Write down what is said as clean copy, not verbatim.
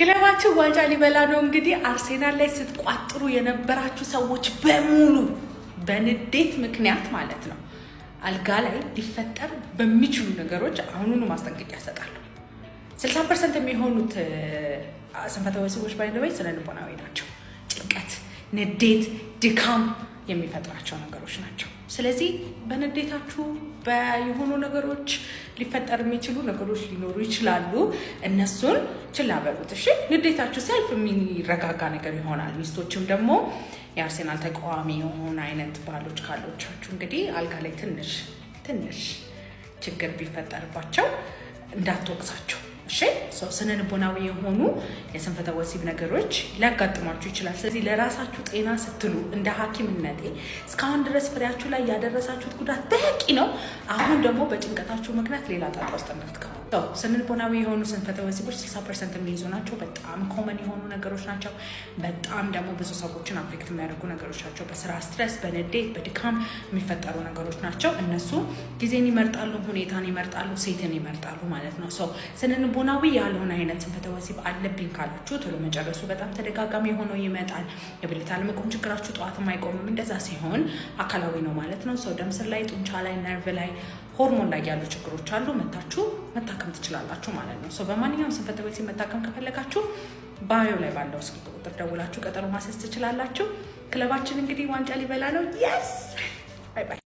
ክለባችሁ ዋንጫ ሊበላ ነው። እንግዲህ አርሴናል ላይ ስትቋጥሩ የነበራችሁ ሰዎች በሙሉ በንዴት ምክንያት ማለት ነው አልጋ ላይ ሊፈጠር በሚችሉ ነገሮች አሁኑኑ ማስጠንቀቂያ ያሰጣሉ። 60% የሚሆኑት ስንፈተ ወሲቦች ባይዘው ስነ ልቦናዊ ናቸው። ጭንቀት፣ ንዴት፣ ድካም የሚፈጥራቸው ነገሮች ናቸው። ስለዚህ በንዴታችሁ በየሆኑ ነገሮች ሊፈጠር የሚችሉ ነገሮች ሊኖሩ ይችላሉ። እነሱን ችላ በሉት። እሺ፣ ንዴታችሁ ሲያልፍ የሚረጋጋ ነገር ይሆናል። ሚስቶችም ደግሞ የአርሴናል ተቃዋሚ የሆኑ አይነት ባሎች ካሎቻችሁ እንግዲህ አልጋ ላይ ትንሽ ችግር ቢፈጠርባቸው እንዳትወቅሳቸው። እሺ፣ ስነ ልቦናዊ የሆኑ የስንፈተ ወሲብ ነገሮች ሊያጋጥሟችሁ ይችላል። ስለዚህ ለራሳችሁ ጤና ስትሉ እንደ ሐኪምነቴ እስካሁን ድረስ ፍሬያችሁ ላይ ያደረሳችሁት ጉዳት በቂ ነው። አሁን ደግሞ በጭንቀታችሁ ምክንያት ሌላ ጣጣ ውስጥ እንዳትገቡ። ስነ ልቦናዊ የሆኑ ስንፈተ ወሲቦች 60% የሚይዙ ናቸው። በጣም ኮመን የሆኑ ነገሮች ናቸው። በጣም ደግሞ ብዙ ሰዎችን አፌክት የሚያደርጉ ነገሮች ናቸው። በስራ ስትረስ፣ በንዴት፣ በድካም የሚፈጠሩ ነገሮች ናቸው። እነሱ ጊዜን ይመርጣሉ፣ ሁኔታን ይመርጣሉ፣ ሴትን ይመርጣሉ ማለት ነው። ስነ ልቦናዊ ያልሆነ አይነት ስንፈተ ወሲብ አለብኝ ካላችሁ ቶሎ መጨረሱ በጣም ተደጋጋሚ ሆኖ ይመጣል። የብልት አለመቆም ችግራችሁ ጠዋትም አይቆምም። እንደዛ ሲሆን አካላዊ ነው ማለት ነው። ደም ስር ላይ፣ ጡንቻ ላይ፣ ነርቭ ላይ፣ ሆርሞን ላይ ያሉ ችግሮች አሉ። መታችሁ መታከም ትችላላችሁ ማለት ነው። በማንኛውም ስንፈተ ወሲብ መታከም ከፈለጋችሁ ባዮ ላይ ባለው ስልክ ቁጥር ደውላችሁ ቀጠሮ ማስያዝ ትችላላችሁ። ክለባችን እንግዲህ ዋንጫ ሊበላ ነው። የስ ባይ ባይ።